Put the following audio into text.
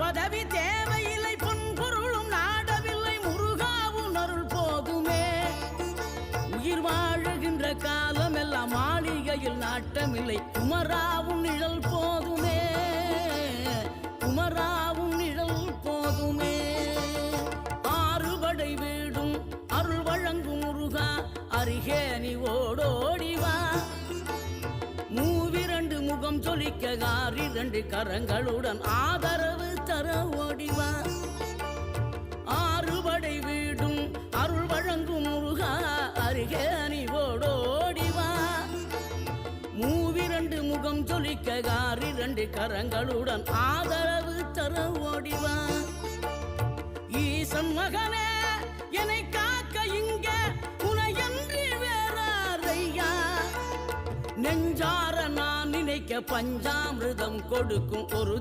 பதவி தேவையில்லை, பொன்பொருளும் நாடவில்லை, முருகாவும் அருள் போதுமே. உயிர் வாழுகின்ற காலம் எல்லாம் மாளிகையில் நாட்டமில்லை, குமராவும் நிழல் போதுமே, குமராவும் நிழல் போதுமே. ஆறுபடை வீடும் அருள் வழங்கும் முருகா, அருகே நீ ஓடோடிவா. மூவிரண்டு முகம் சொலிக்க ஆறிரண்டு கரங்களுடன் ஆதரவு தர ஓடிவா. ஆறுபடை வீடும் அருள் வழங்கும் முருகா, அருகே நீ ஓடோடிவா. மூவிரண்டு முகம் சொலிக்க ஆறிரண்டு கரங்களுடன் ஆதரவு தர ஓடிவா. ஈசன் மகனே என்னை காக்க இங்க உனையன்றி வேறாரையா. நெஞ்சார நான் நினைக்க பஞ்சாமிர்தம் கொடுக்கும் ஒரு